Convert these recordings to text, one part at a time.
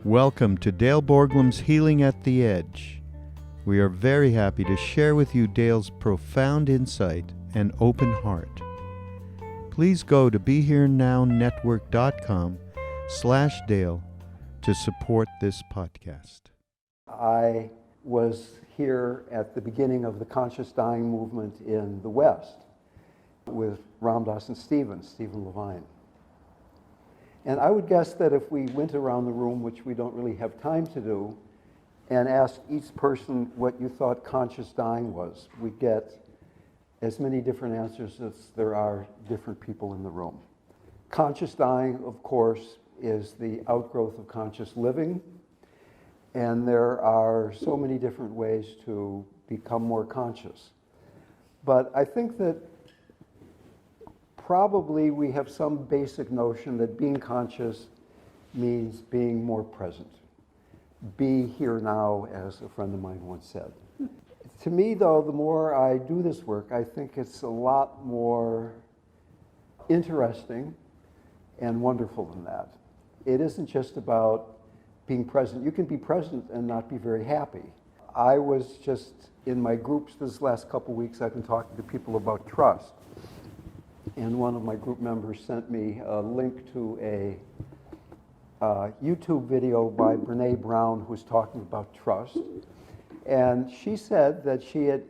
Welcome to Dale Borglum's Healing at the Edge. We are very happy to share with you Dale's profound insight and open heart. Please go to BeHereNowNetwork.com/Dale to support this podcast. I was here at the beginning of the conscious dying movement in the West with Ram Dass and Stephen Levine. And I would guess that if we went around the room, which we don't really have time to do, and asked each person what you thought conscious dying was, we'd get as many different answers as there are different people in the room. Conscious dying, of course, is the outgrowth of conscious living, and there are so many different ways to become more conscious. But I think that probably we have some basic notion that being conscious means being more present. Be here now, as a friend of mine once said. To me, though, the more I do this work, I think it's a lot more interesting and wonderful than that. It isn't just about being present. You can be present and not be very happy. I was just in my groups this last couple weeks, I've been talking to people about trust. And one of my group members sent me a link to a YouTube video by Brene Brown who was talking about trust. And she said that she had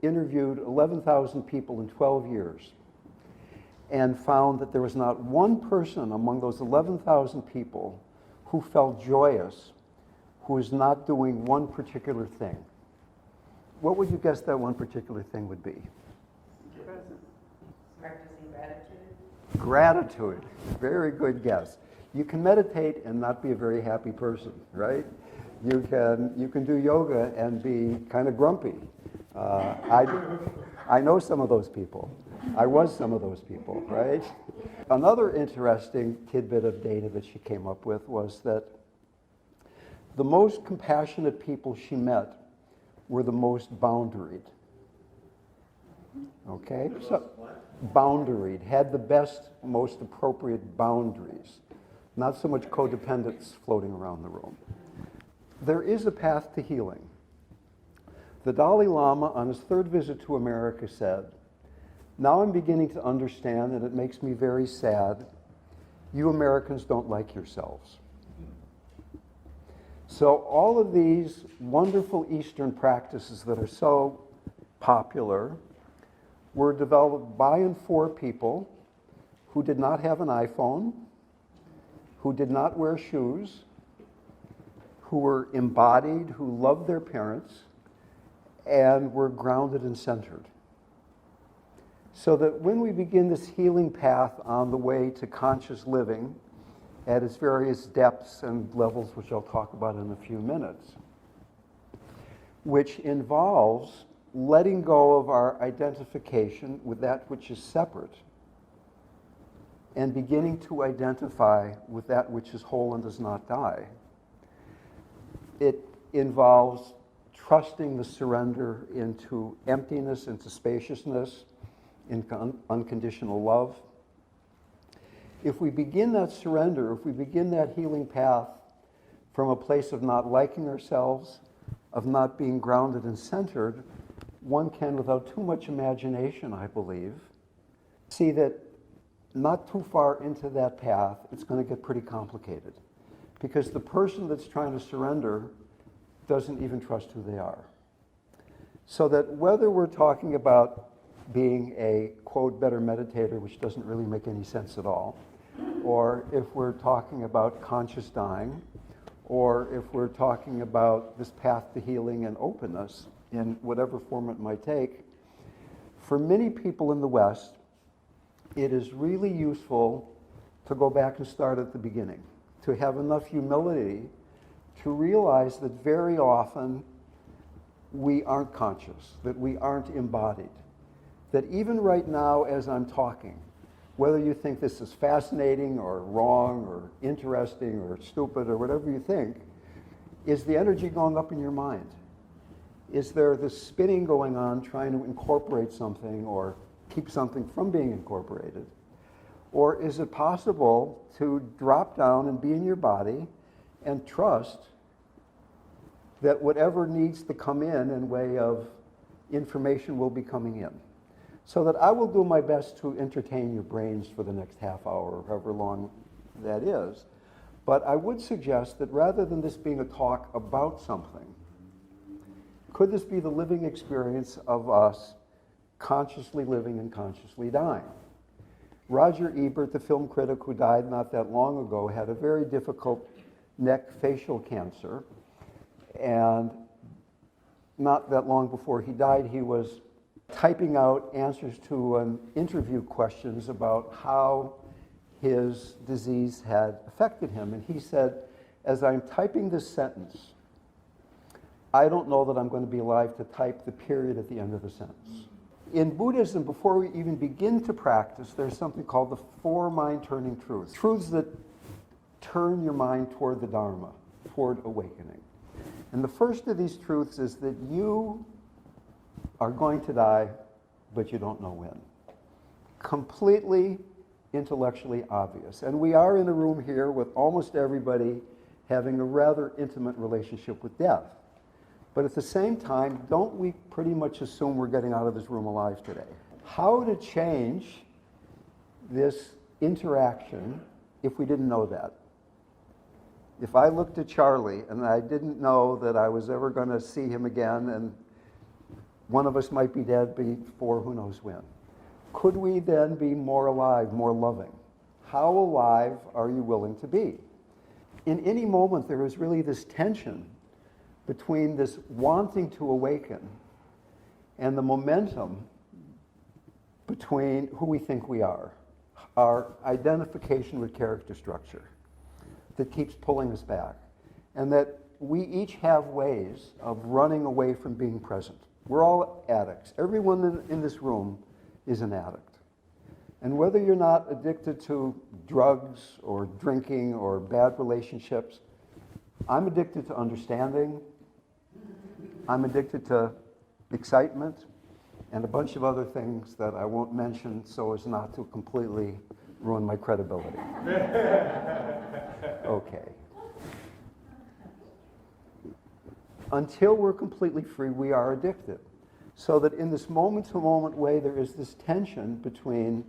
interviewed 11,000 people in 12 years and found that there was not one person among those 11,000 people who felt joyous who was not doing one particular thing. What would you guess that one particular thing would be? Practicing gratitude. Gratitude. Very good guess. You can meditate and not be a very happy person, right? You can do yoga and be kind of grumpy. I know some of those people. I was some of those people, right? Another interesting tidbit of data that she came up with was that the most compassionate people she met were the most boundaried. Okay? So, boundaried, had the best, most appropriate boundaries. Not so much codependence floating around the room. There is a path to healing. The Dalai Lama, on his third visit to America, said, "Now I'm beginning to understand, and it makes me very sad, you Americans don't like yourselves." So all of these wonderful Eastern practices that are so popular were developed by and for people who did not have an iPhone, who did not wear shoes, who were embodied, who loved their parents, and were grounded and centered. So that when we begin this healing path on the way to conscious living at its various depths and levels, which I'll talk about in a few minutes, which involves letting go of our identification with that which is separate and beginning to identify with that which is whole and does not die. It involves trusting the surrender into emptiness, into spaciousness, into unconditional love. If we begin that surrender, if we begin that healing path from a place of not liking ourselves, of not being grounded and centered, one can, without too much imagination, I believe, see that not too far into that path, it's going to get pretty complicated. Because the person that's trying to surrender doesn't even trust who they are. So that whether we're talking about being a, quote, better meditator, which doesn't really make any sense at all, or if we're talking about conscious dying, or if we're talking about this path to healing and openness, in whatever form it might take, for many people in the West, it is really useful to go back and start at the beginning, to have enough humility to realize that very often we aren't conscious, that we aren't embodied, that even right now as I'm talking, whether you think this is fascinating or wrong or interesting or stupid or whatever you think, is the energy going up in your mind? Is there this spinning going on trying to incorporate something or keep something from being incorporated? Or is it possible to drop down and be in your body and trust that whatever needs to come in way of information will be coming in. So that I will do my best to entertain your brains for the next half hour, or however long that is. But I would suggest that rather than this being a talk about something, could this be the living experience of us consciously living and consciously dying? Roger Ebert, the film critic who died not that long ago, had a very difficult neck facial cancer. And not that long before he died, he was typing out answers to an interview questions about how his disease had affected him. And he said, as I'm typing this sentence, I don't know that I'm going to be alive to type the period at the end of the sentence. In Buddhism, before we even begin to practice, there's something called the four mind-turning truths. Truths that turn your mind toward the Dharma, toward awakening. And the first of these truths is that you are going to die, but you don't know when. Completely intellectually obvious. And we are in a room here with almost everybody having a rather intimate relationship with death. But at the same time, don't we pretty much assume we're getting out of this room alive today? How to change this interaction if we didn't know that? If I looked at Charlie and I didn't know that I was ever going to see him again, and one of us might be dead before who knows when, could we then be more alive, more loving? How alive are you willing to be? In any moment, there is really this tension between this wanting to awaken and the momentum between who we think we are, our identification with character structure that keeps pulling us back, and that we each have ways of running away from being present. We're all addicts. Everyone in this room is an addict. And whether you're not addicted to drugs or drinking or bad relationships, I'm addicted to understanding, I'm addicted to excitement, and a bunch of other things that I won't mention so as not to completely ruin my credibility. Okay. Until we're completely free, we are addicted. So that in this moment-to-moment way, there is this tension between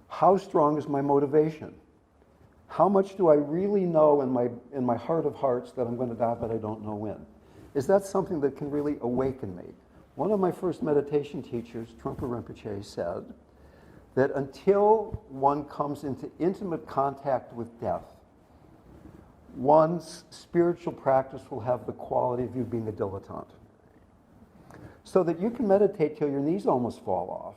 how strong is my motivation? How much do I really know in my heart of hearts that I'm going to die, but I don't know when? Is that something that can really awaken me? One of my first meditation teachers, Trungpa Rinpoche, said that until one comes into intimate contact with death, one's spiritual practice will have the quality of you being a dilettante. So that you can meditate till your knees almost fall off.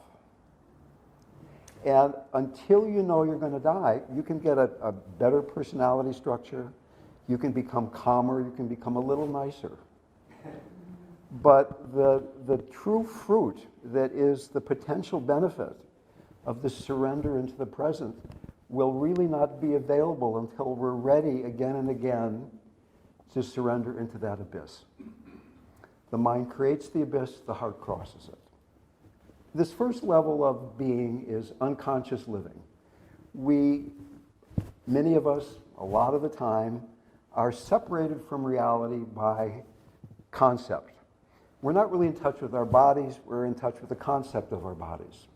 And until you know you're going to die, you can get a better personality structure, you can become calmer, you can become a little nicer. But the true fruit that is the potential benefit of the surrender into the present will really not be available until we're ready again and again to surrender into that abyss. The mind creates the abyss, the heart crosses it. This first level of being is unconscious living. Many of us, a lot of the time, are separated from reality by concept. We're not really in touch with our bodies, we're in touch with the concept of our bodies.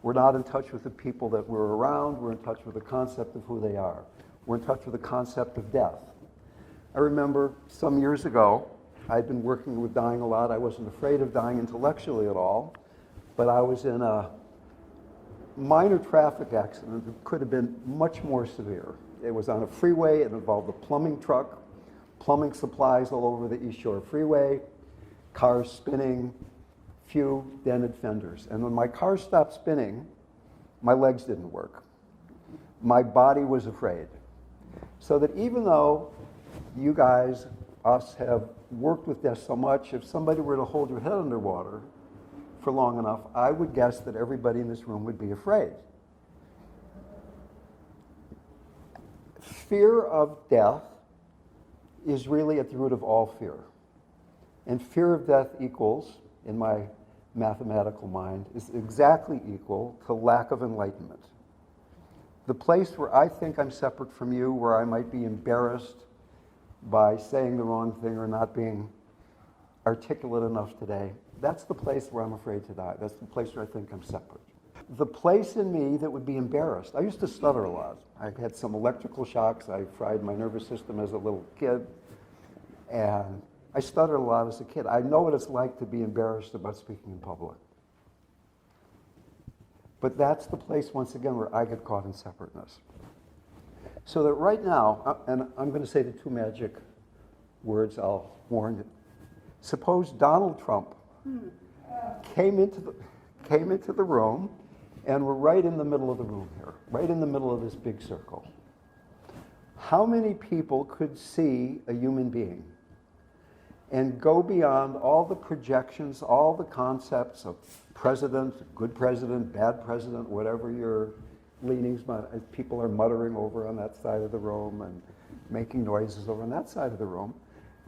We're not in touch with the people that we're around, we're in touch with the concept of who they are. We're in touch with the concept of death. I remember some years ago, I'd been working with dying a lot. I wasn't afraid of dying intellectually at all, but I was in a minor traffic accident that could have been much more severe. It was on a freeway, it involved a plumbing truck, plumbing supplies all over the East Shore Freeway, cars spinning, few dented fenders. And when my car stopped spinning, my legs didn't work. My body was afraid. So that even though you guys, us, have worked with death so much, if somebody were to hold your head underwater for long enough, I would guess that everybody in this room would be afraid. Fear of death is really at the root of all fear. And fear of death equals, in my mathematical mind, is exactly equal to lack of enlightenment. The place where I think I'm separate from you, where I might be embarrassed by saying the wrong thing or not being articulate enough today, that's the place where I'm afraid to die. That's the place where I think I'm separate. The place in me that would be embarrassed. I used to stutter a lot. I had some electrical shocks. I fried my nervous system as a little kid. And I stuttered a lot as a kid. I know what it's like to be embarrassed about speaking in public. But that's the place, once again, where I get caught in separateness. So that right now, and I'm going to say the two magic words, I'll warn you. Suppose Donald Trump came into the room, and we're right in the middle of the room here, right in the middle of this big circle. How many people could see a human being and go beyond all the projections, all the concepts of president, good president, bad president, whatever your leanings, people are muttering over on that side of the room and making noises over on that side of the room,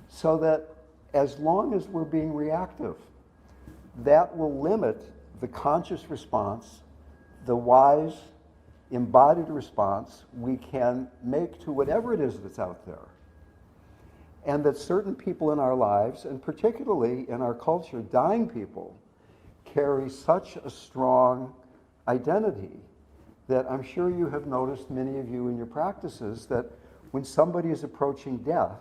so that as long as we're being reactive, that will limit the conscious response, the wise, embodied response we can make to whatever it is that's out there. And that certain people in our lives, and particularly in our culture, dying people, carry such a strong identity that I'm sure you have noticed, many of you in your practices, that when somebody is approaching death,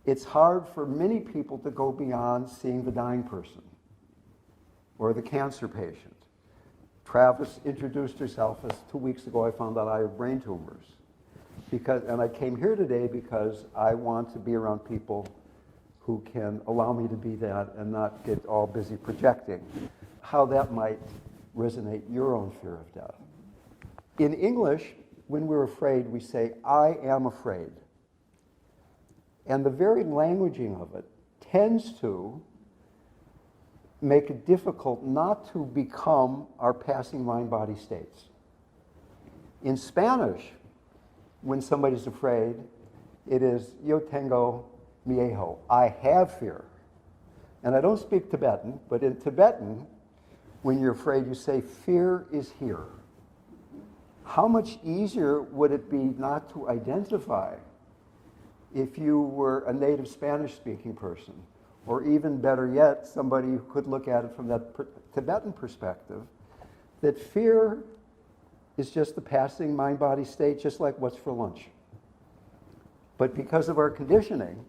it's hard for many people to go beyond seeing the dying person or the cancer patient. Travis introduced herself as 2 weeks ago I found out I have brain tumors. And I came here today because I want to be around people who can allow me to be that and not get all busy projecting how that might resonate your own fear of death. In English, when we're afraid, we say, I am afraid. And the very languaging of it tends to make it difficult not to become our passing mind-body states. In Spanish, when somebody's afraid, it is yo tengo miedo, I have fear. And I don't speak Tibetan, but in Tibetan, when you're afraid, you say, fear is here. How much easier would it be not to identify if you were a native Spanish-speaking person, or even better yet, somebody who could look at it from that Tibetan perspective, that fear is just the passing mind-body state, just like what's for lunch. But because of our conditioning,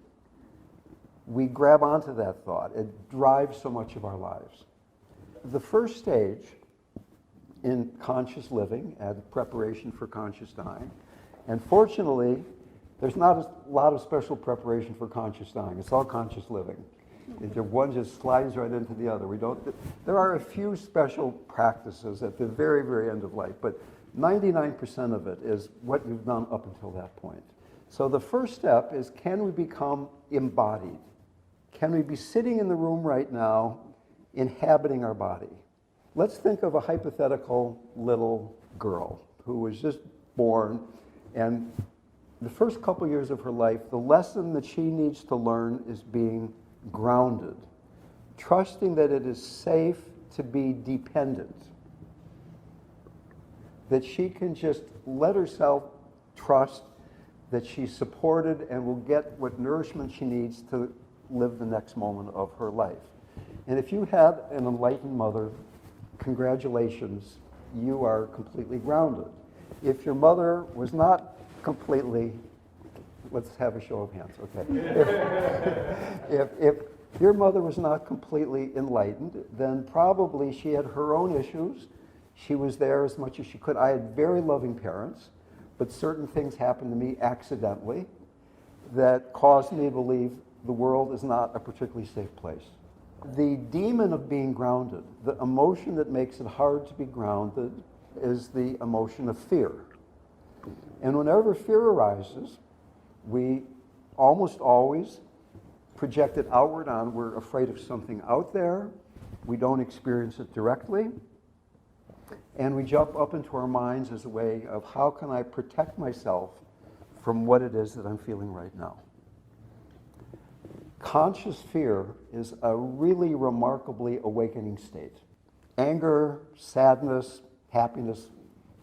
we grab onto that thought. It drives so much of our lives. The first stage in conscious living and preparation for conscious dying, and fortunately, there's not a lot of special preparation for conscious dying. It's all conscious living. One just slides right into the other. There are a few special practices at the very, very end of life, but 99% of it is what you've done up until that point. So the first step is, can we become embodied? Can we be sitting in the room right now, inhabiting our body? Let's think of a hypothetical little girl who was just born, and the first couple years of her life, the lesson that she needs to learn is being grounded, trusting that it is safe to be dependent, that she can just let herself trust that she's supported and will get what nourishment she needs to live the next moment of her life. And if you had an enlightened mother, congratulations, you are completely grounded. If your mother was not completely, let's have a show of hands, okay. If your mother was not completely enlightened, then probably she had her own issues. She was there as much as she could. I had very loving parents, but certain things happened to me accidentally that caused me to believe the world is not a particularly safe place. The demon of being grounded, the emotion that makes it hard to be grounded, is the emotion of fear. And whenever fear arises, we almost always project it outward on, we're afraid of something out there, we don't experience it directly, and we jump up into our minds as a way of how can I protect myself from what it is that I'm feeling right now. Conscious fear is a really remarkably awakening state. Anger, sadness, happiness,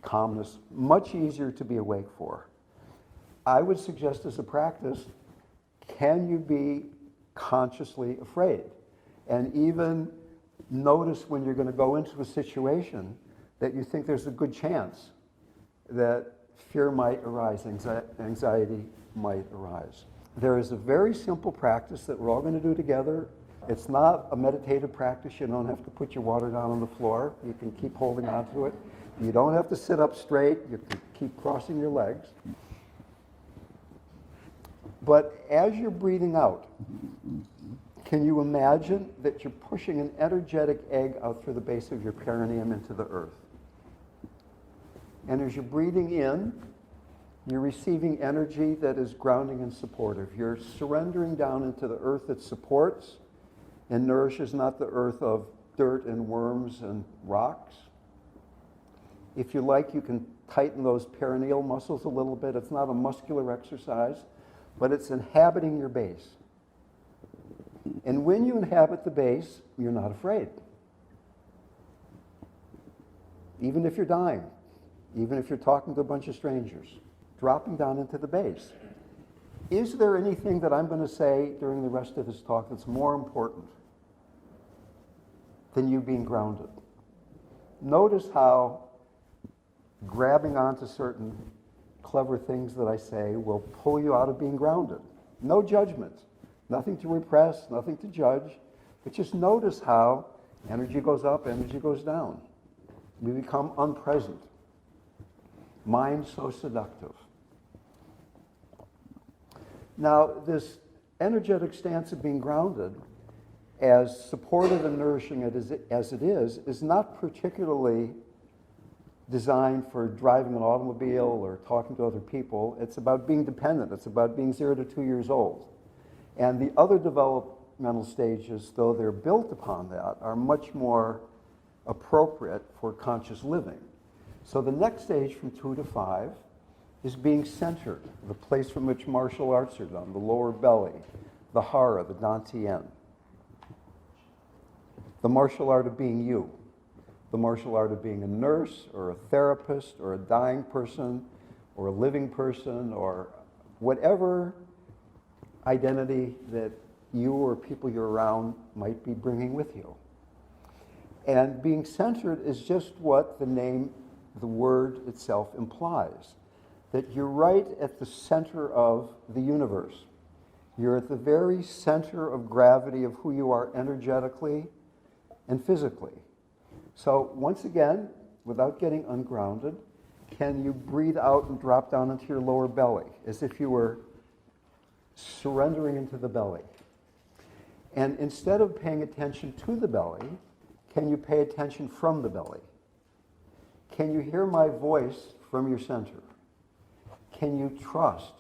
calmness, much easier to be awake for. I would suggest as a practice, can you be consciously afraid? And even notice when you're going to go into a situation that you think there's a good chance that fear might arise, anxiety might arise. There is a very simple practice that we're all going to do together. It's not a meditative practice. You don't have to put your water down on the floor. You can keep holding on to it. You don't have to sit up straight. You can keep crossing your legs. But as you're breathing out, can you imagine that you're pushing an energetic egg out through the base of your perineum into the earth? And as you're breathing in, you're receiving energy that is grounding and supportive. You're surrendering down into the earth that supports and nourishes, not the earth of dirt and worms and rocks. If you like, you can tighten those perineal muscles a little bit. It's not a muscular exercise, but it's inhabiting your base. And when you inhabit the base, you're not afraid. Even if you're dying, even if you're talking to a bunch of strangers, dropping down into the base. Is there anything that I'm going to say during the rest of this talk that's more important than you being grounded? Notice how grabbing onto certain clever things that I say will pull you out of being grounded. No judgment, nothing to repress, nothing to judge, but just notice how energy goes up, energy goes down. We become unpresent. Mind so seductive. Now, this energetic stance of being grounded, as supportive and nourishing as it is not particularly designed for driving an automobile or talking to other people. It's about being dependent. It's about being 0 to 2 years old. And the other developmental stages, though they're built upon that, are much more appropriate for conscious living. So the next stage from 2 to 5 is being centered, the place from which martial arts are done, the lower belly, the hara, the dantian. The martial art of being you. The martial art of being a nurse or a therapist or a dying person or a living person or whatever identity that you or people you're around might be bringing with you. And being centered is just what the name, the word itself implies. That you're right at the center of the universe. You're at the very center of gravity of who you are energetically and physically. So once again, without getting ungrounded, can you breathe out and drop down into your lower belly as if you were surrendering into the belly? And instead of paying attention to the belly, can you pay attention from the belly? Can you hear my voice from your center? Can you trust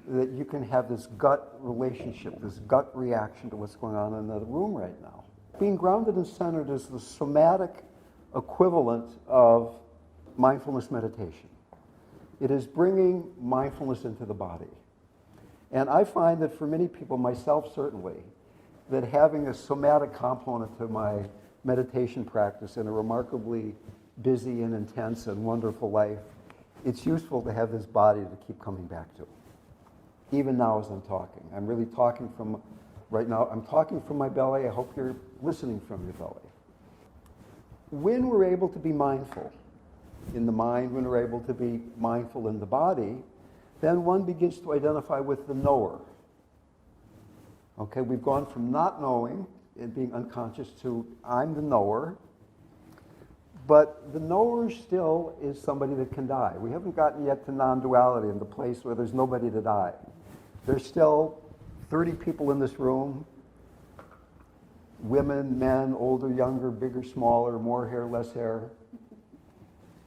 that you can have this gut relationship, this gut reaction to what's going on in the room right now? Being grounded and centered is the somatic equivalent of mindfulness meditation. It is bringing mindfulness into the body. And I find that for many people, myself certainly, that having a somatic component to my meditation practice in a remarkably busy and intense and wonderful life, it's useful to have this body to keep coming back to. Even now as I'm talking. I'm really talking from, right now, I'm talking from my belly. I hope you're listening from your belly. When we're able to be mindful in the mind, when we're able to be mindful in the body, then one begins to identify with the knower. Okay, we've gone from not knowing and being unconscious to I'm the knower. But the knower still is somebody that can die. We haven't gotten yet to non-duality in the place where there's nobody to die. There's still 30 people in this room, women, men, older, younger, bigger, smaller, more hair, less hair,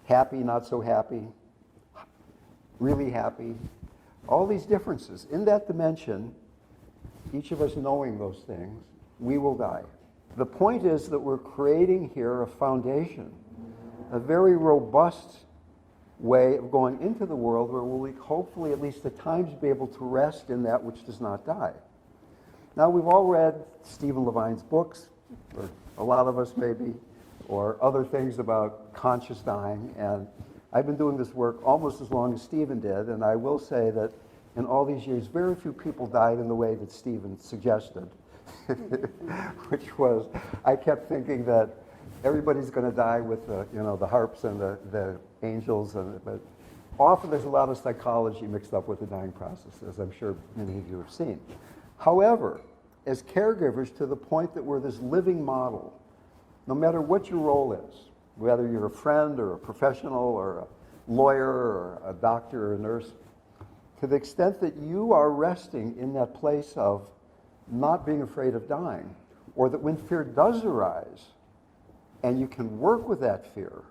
happy, not so happy, really happy. All these differences. In that dimension, each of us knowing those things, we will die. The point is that we're creating here a foundation, a very robust way of going into the world where we'll hopefully at least at times be able to rest in that which does not die. Now we've all read Stephen Levine's books, or a lot of us maybe, or other things about conscious dying. And I've been doing this work almost as long as Stephen did, and I will say that in all these years, very few people died in the way that Stephen suggested, which was, I kept thinking that everybody's going to die with the harps and the angels, but often there's a lot of psychology mixed up with the dying process, as I'm sure many of you have seen. However, as caregivers, to the point that we're this living model, no matter what your role is, whether you're a friend or a professional or a lawyer or a doctor or a nurse, to the extent that you are resting in that place of not being afraid of dying, or that when fear does arise, and you can work with that fear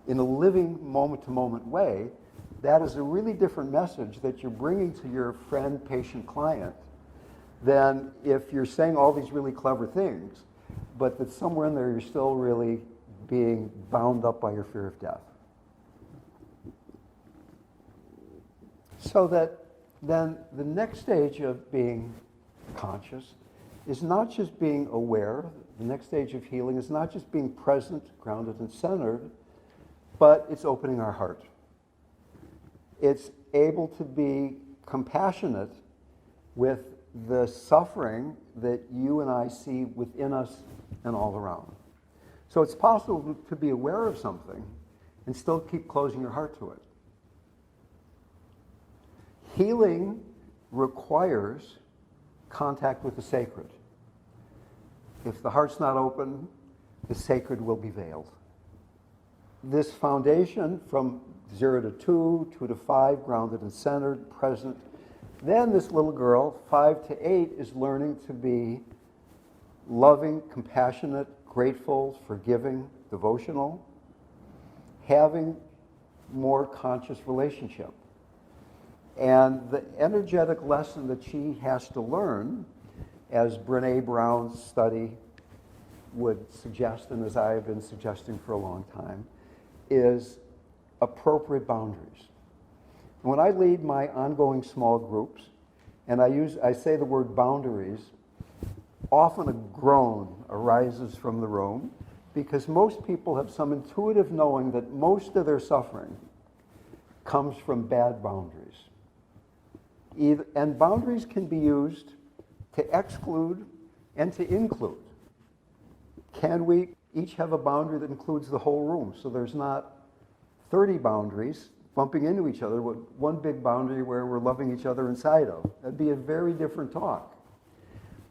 in a living moment-to-moment way, that is a really different message that you're bringing to your friend, patient, client than if you're saying all these really clever things, but that somewhere in there you're still really being bound up by your fear of death. So that then the next stage of being conscious is not just being aware. The next stage of healing is not just being present, grounded, and centered, but it's opening our heart. It's able to be compassionate with the suffering that you and I see within us and all around. So it's possible to be aware of something and still keep closing your heart to it. Healing requires contact with the sacred. If the heart's not open, the sacred will be veiled. This foundation from 0 to 2, 2 to 5, grounded and centered, present. Then this little girl, 5 to 8, is learning to be loving, compassionate, grateful, forgiving, devotional, having more conscious relationship. And the energetic lesson that she has to learn, as Brené Brown's study would suggest, and as I have been suggesting for a long time, is appropriate boundaries. When I lead my ongoing small groups, and I say the word boundaries, often a groan arises from the room because most people have some intuitive knowing that most of their suffering comes from bad boundaries. And boundaries can be used to exclude and to include. Can we each have a boundary that includes the whole room, so there's not 30 boundaries bumping into each other, with one big boundary where we're loving each other inside of? That'd be a very different talk.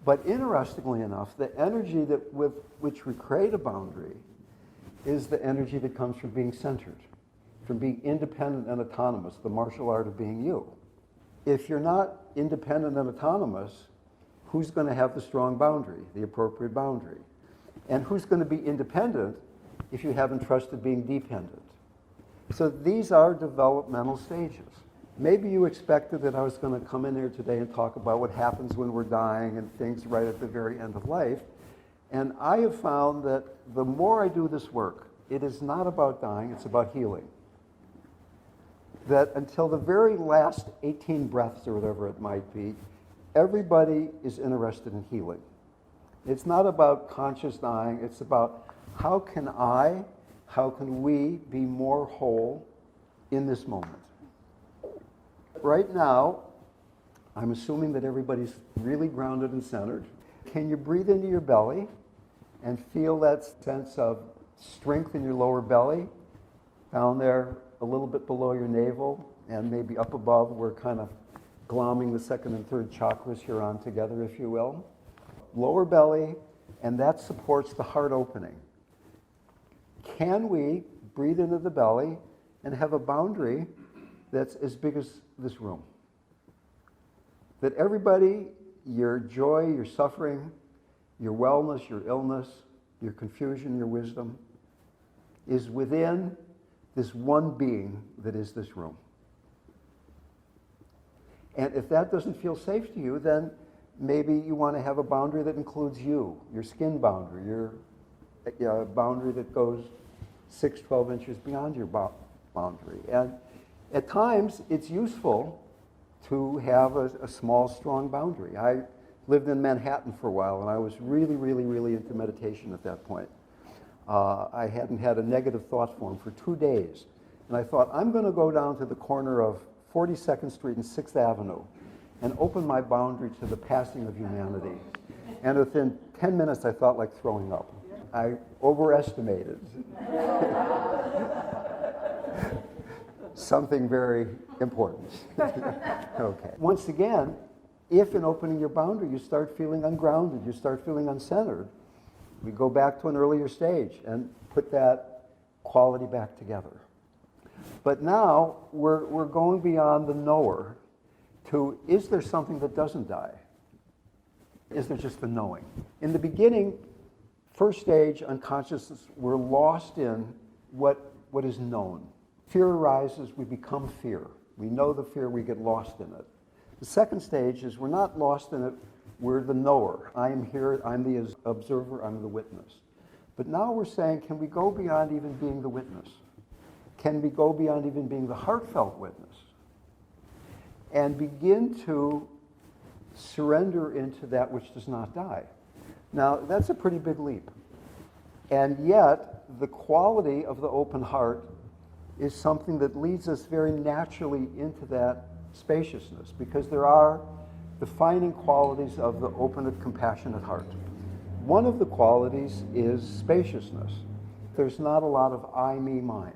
But interestingly enough, the energy that with which we create a boundary is the energy that comes from being centered, from being independent and autonomous, the martial art of being you. If you're not independent and autonomous, who's going to have the strong boundary, the appropriate boundary? And who's going to be independent if you haven't trusted being dependent? So these are developmental stages. Maybe you expected that I was going to come in here today and talk about what happens when we're dying and things right at the very end of life. And I have found that the more I do this work, it is not about dying, it's about healing. That until the very last 18 breaths or whatever it might be, everybody is interested in healing. It's not about conscious dying, it's about how can we be more whole in this moment? Right now, I'm assuming that everybody's really grounded and centered. Can you breathe into your belly and feel that sense of strength in your lower belly, down there a little bit below your navel, and maybe up above? We're kind of glomming the second and third chakras here on together, if you will. Lower belly, and that supports the heart opening. Can we breathe into the belly and have a boundary that's as big as this room? That everybody, your joy, your suffering, your wellness, your illness, your confusion, your wisdom, is within this one being that is this room. And if that doesn't feel safe to you, then maybe you want to have a boundary that includes you, your skin boundary, your boundary that goes 6, 12 inches beyond your boundary. And at times, it's useful to have a small, strong boundary. I lived in Manhattan for a while, and I was really, really, really into meditation at that point. I hadn't had a negative thought form for 2 days. And I thought, I'm going to go down to the corner of 42nd Street and 6th Avenue and open my boundary to the passing of humanity. And within 10 minutes, I felt like throwing up. I overestimated something very important. Okay. Once again, if in opening your boundary you start feeling ungrounded, you start feeling uncentered, we go back to an earlier stage and put that quality back together. But now we're going beyond the knower to, is there something that doesn't die? Is there just the knowing? In the beginning, first stage, unconsciousness, we're lost in what is known. Fear arises, we become fear. We know the fear, we get lost in it. The second stage is we're not lost in it, we're the knower. I am here, I'm the observer, I'm the witness. But now we're saying, can we go beyond even being the witness? Can we go beyond even being the heartfelt witness? And begin to surrender into that which does not die. Now, that's a pretty big leap. And yet, the quality of the open heart is something that leads us very naturally into that spaciousness, because there are defining qualities of the open and compassionate heart. One of the qualities is spaciousness. There's not a lot of I, me, mine.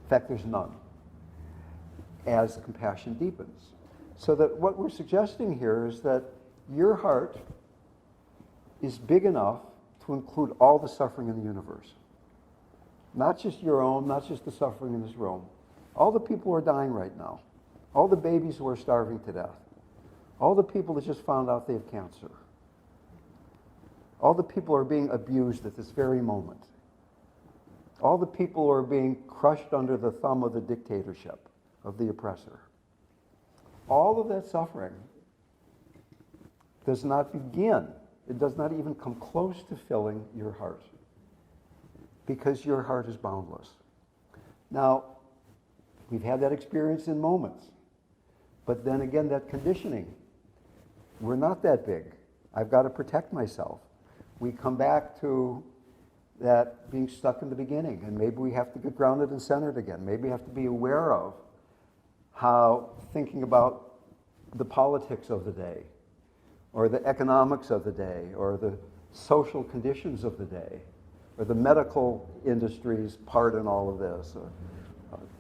In fact, there's none, as compassion deepens. So that what we're suggesting here is that your heart is big enough to include all the suffering in the universe. Not just your own, not just the suffering in this room. All the people who are dying right now. All the babies who are starving to death. All the people that just found out they have cancer. All the people who are being abused at this very moment. All the people who are being crushed under the thumb of the dictatorship, of the oppressor. All of that suffering does not begin, it does not even come close to filling your heart, because your heart is boundless. Now, we've had that experience in moments, but then again, that conditioning. We're not that big. I've got to protect myself. We come back to that being stuck in the beginning, and maybe we have to get grounded and centered again. Maybe we have to be aware of how thinking about the politics of the day, or the economics of the day, or the social conditions of the day, or the medical industry's part in all of this,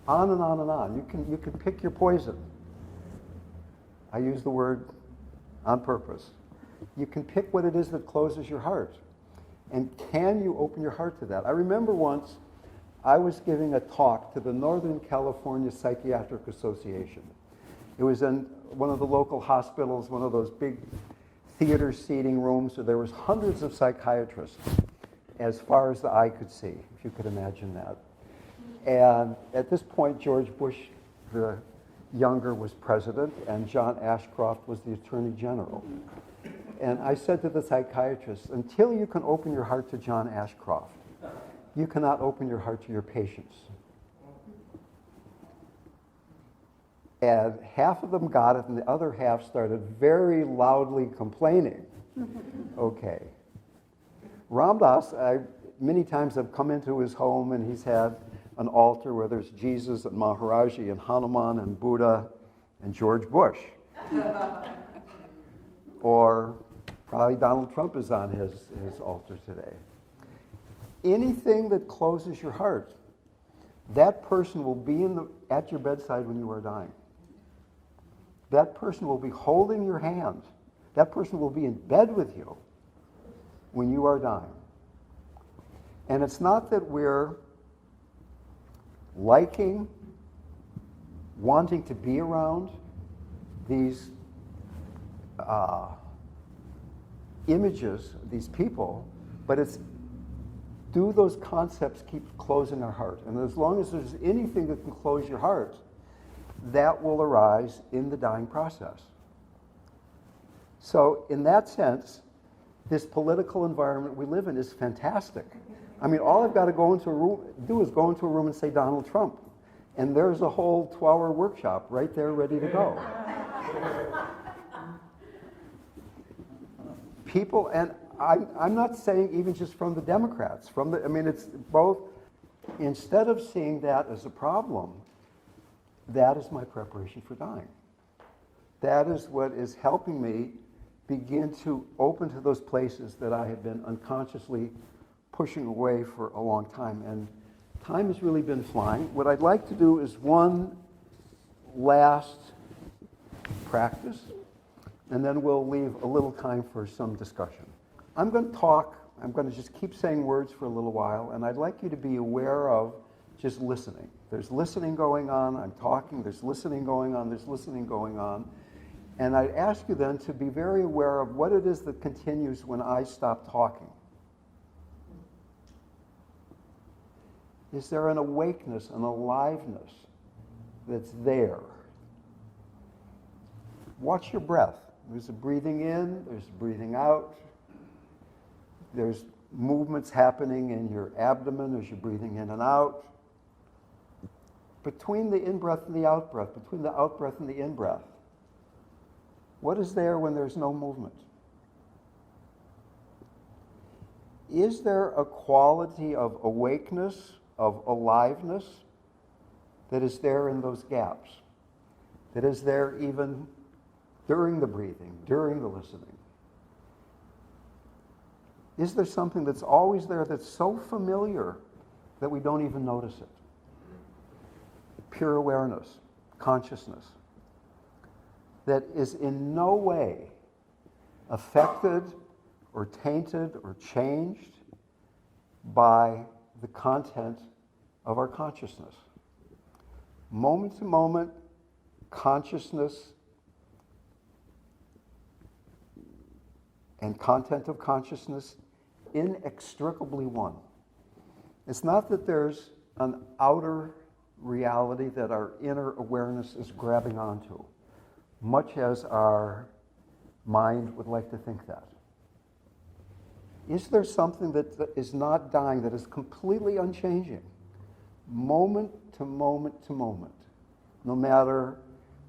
on and on and on. You can pick your poison. I use the word on purpose. You can pick what it is that closes your heart. And can you open your heart to that? I remember once I was giving a talk to the Northern California Psychiatric Association. It was in one of the local hospitals, one of those big theater seating rooms, where there was hundreds of psychiatrists as far as the eye could see, if you could imagine that. And at this point, George Bush, the younger, was president, and John Ashcroft was the Attorney General. And I said to the psychiatrist, until you can open your heart to John Ashcroft, you cannot open your heart to your patients. And half of them got it, and the other half started very loudly complaining. Okay. Ram Dass, many times I've come into his home, and he's had an altar where there's Jesus and Maharaji and Hanuman and Buddha and George Bush. Or probably Donald Trump is on his altar today. Anything that closes your heart, that person will be at your bedside when you are dying. That person will be holding your hand. That person will be in bed with you when you are dying. And it's not that we're liking, wanting to be around these images, these people, but it's, do those concepts keep closing our heart? And as long as there's anything that can close your heart, that will arise in the dying process. So in that sense, this political environment we live in is fantastic. I mean, all I've got to do is go into a room and say Donald Trump, and there's a whole 12-hour workshop right there ready to go. people, and I'm not saying even just from the Democrats, it's both. Instead of seeing that as a problem, that is my preparation for dying. That is what is helping me begin to open to those places that I have been unconsciously pushing away for a long time. And time has really been flying. What I'd like to do is one last practice, and then we'll leave a little time for some discussion. I'm going to just keep saying words for a little while, and I'd like you to be aware of just listening. There's listening going on, I'm talking, there's listening going on, there's listening going on. And I'd ask you then to be very aware of what it is that continues when I stop talking. Is there an awakeness, an aliveness that's there? Watch your breath. There's a breathing in, there's breathing out. There's movements happening in your abdomen as you're breathing in and out. Between the in-breath and the out-breath, between the out-breath and the in-breath, what is there when there's no movement? Is there a quality of awakeness, of aliveness, that is there in those gaps? That is there even during the breathing, during the listening? Is there something that's always there that's so familiar that we don't even notice it? Pure awareness, consciousness, that is in no way affected or tainted or changed by the content of our consciousness. Moment to moment, consciousness and content of consciousness inextricably one. It's not that there's an outer reality that our inner awareness is grabbing onto, much as our mind would like to think that. Is there something that is not dying, that is completely unchanging, moment to moment to moment, no matter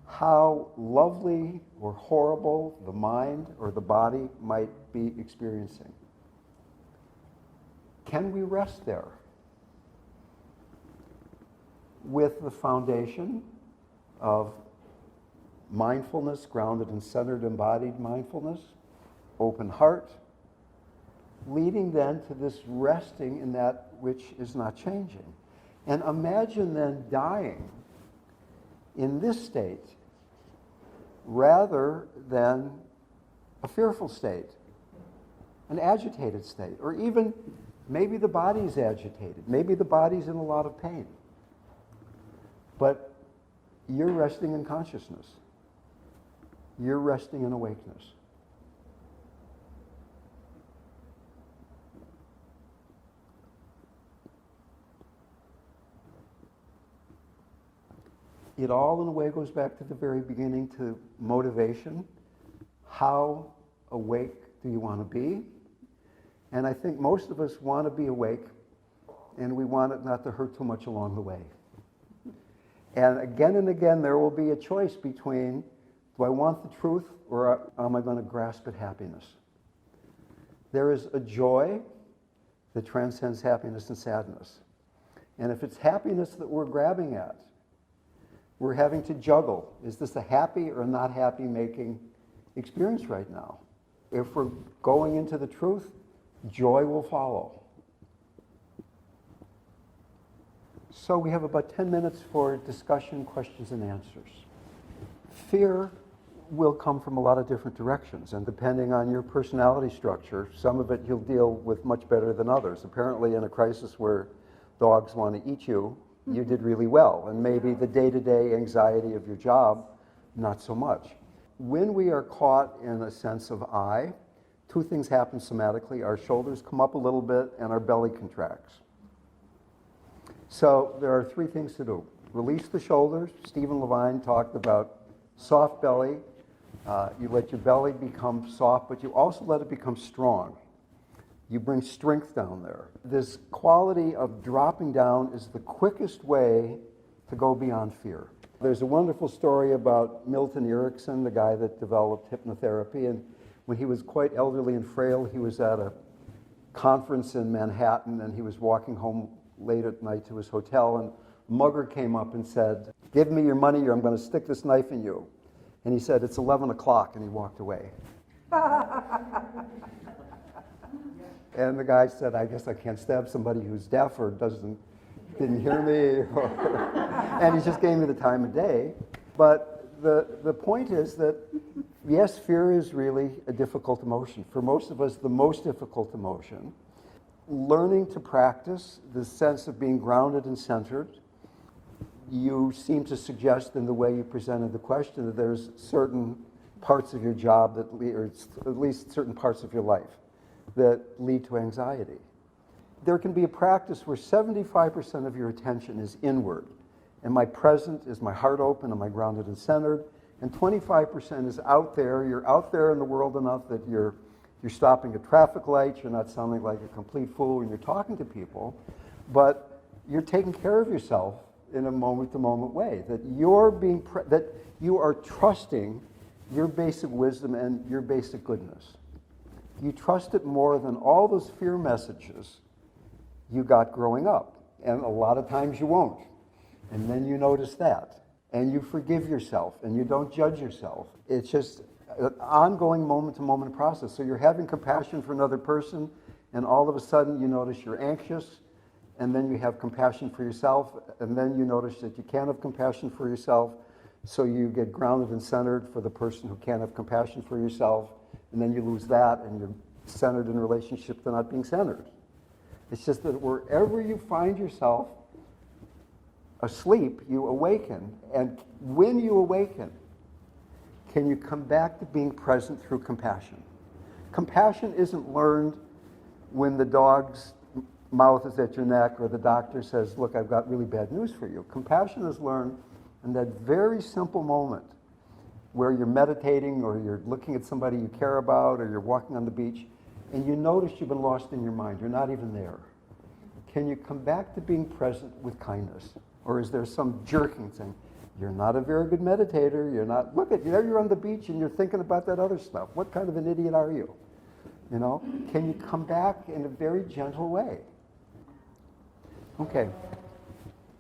how lovely or horrible the mind or the body might be experiencing? Can we rest there with the foundation of mindfulness, grounded and centered embodied mindfulness, open heart, leading then to this resting in that which is not changing? And imagine then dying in this state rather than a fearful state, an agitated state, or even maybe the body's agitated, maybe the body's in a lot of pain. But you're resting in consciousness. You're resting in awakeness. It all, in a way, goes back to the very beginning, to motivation. How awake do you want to be? And I think most of us want to be awake, and we want it not to hurt too much along the way. And again, there will be a choice between, do I want the truth, or am I going to grasp at happiness? There is a joy that transcends happiness and sadness. And if it's happiness that we're grabbing at, we're having to juggle. Is this a happy or not happy making experience right now? If we're going into the truth, joy will follow. So we have about 10 minutes for discussion, questions, and answers. Fear will come from a lot of different directions, and depending on your personality structure, some of it you'll deal with much better than others. Apparently in a crisis where dogs want to eat you, you did really well, and maybe the day-to-day anxiety of your job, not so much. When we are caught in a sense of I, two things happen somatically. Our shoulders come up a little bit and our belly contracts. So there are three things to do. Release the shoulders. Stephen Levine talked about soft belly. You let your belly become soft, but you also let it become strong. You bring strength down there. This quality of dropping down is the quickest way to go beyond fear. There's a wonderful story about Milton Erickson, the guy that developed hypnotherapy, and when he was quite elderly and frail, he was at a conference in Manhattan, and he was walking home late at night to his hotel, and a mugger came up and said, "Give me your money or I'm going to stick this knife in you." And he said, "It's 11 o'clock, and he walked away. And the guy said, "I guess I can't stab somebody who's deaf or didn't hear me." And he just gave me the time of day. But the point is that, yes, fear is really a difficult emotion. For most of us, the most difficult emotion. Learning to practice the sense of being grounded and centered, you seem to suggest in the way you presented the question that there's certain parts of your job or at least certain parts of your life that lead to anxiety. There can be a practice where 75% of your attention is inward. Am I present? Is my heart open? Am I grounded and centered? And 25% is out there. You're out there in the world enough that you're stopping at traffic lights. You're not sounding like a complete fool when you're talking to people, but you're taking care of yourself in a moment-to-moment way. That that you are trusting your basic wisdom and your basic goodness. You trust it more than all those fear messages you got growing up. And a lot of times you won't. And then you notice that. And you forgive yourself, and you don't judge yourself. It's just an ongoing moment-to-moment process. So you're having compassion for another person, and all of a sudden you notice you're anxious, and then you have compassion for yourself, and then you notice that you can't have compassion for yourself, so you get grounded and centered for the person who can't have compassion for yourself, and then you lose that, and you're centered in relationship to not being centered. It's just that wherever you find yourself asleep, you awaken, and when you awaken, can you come back to being present through compassion? Compassion isn't learned when the dog's mouth is at your neck or the doctor says, "Look, I've got really bad news for you." Compassion is learned in that very simple moment where you're meditating or you're looking at somebody you care about or you're walking on the beach and you notice you've been lost in your mind. You're not even there. Can you come back to being present with kindness? Or is there some jerking saying, "You're not a very good meditator, you're not, look at you, there you're on the beach and you're thinking about that other stuff. What kind of an idiot are you?" You know, can you come back in a very gentle way? Okay,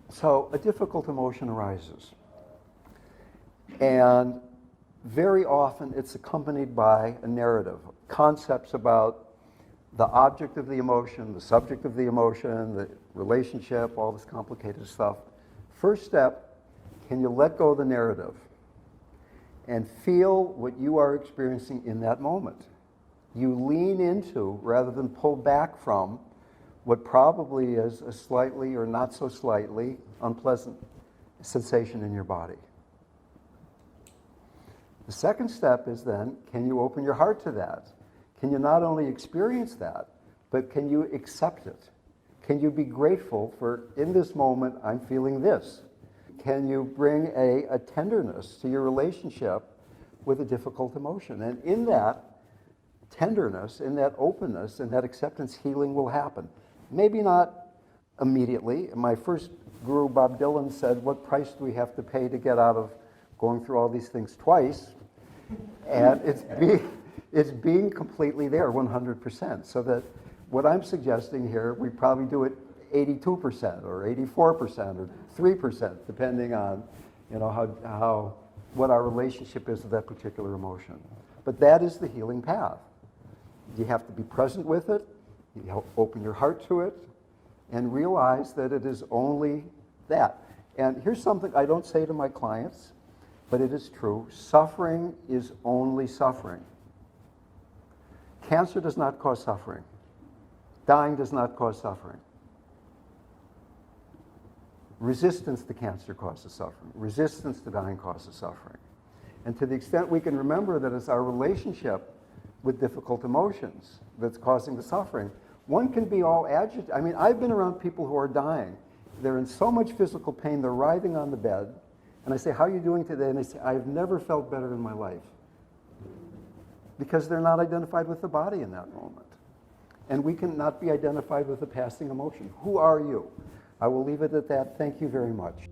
so a difficult emotion arises. And very often it's accompanied by a narrative, concepts about the object of the emotion, the subject of the emotion, the relationship, all this complicated stuff. First step, can you let go of the narrative and feel what you are experiencing in that moment? You lean into, rather than pull back from, what probably is a slightly or not so slightly unpleasant sensation in your body. The second step is then, can you open your heart to that? Can you not only experience that, but can you accept it? Can you be grateful for, in this moment, I'm feeling this? Can you bring a tenderness to your relationship with a difficult emotion? And in that tenderness, in that openness, in that acceptance, healing will happen. Maybe not immediately. My first guru, Bob Dylan, said, "What price do we have to pay to get out of going through all these things twice?" And it's being completely there 100%. So that what I'm suggesting here, we probably do it 82% or 84% or 3%, depending on, you know, how what our relationship is with that particular emotion. But that is the healing path. You have to be present with it, you open your heart to it, and realize that it is only that. And here's something I don't say to my clients, but it is true. Suffering is only suffering. Cancer does not cause suffering. Dying does not cause suffering. Resistance to cancer causes suffering. Resistance to dying causes suffering. And to the extent we can remember that it's our relationship with difficult emotions that's causing the suffering, one can be all agitated. I mean, I've been around people who are dying. They're in so much physical pain, they're writhing on the bed. And I say, "How are you doing today?" And they say, "I've never felt better in my life." Because they're not identified with the body in that moment. And we cannot be identified with the passing emotion. Who are you? I will leave it at that. Thank you very much.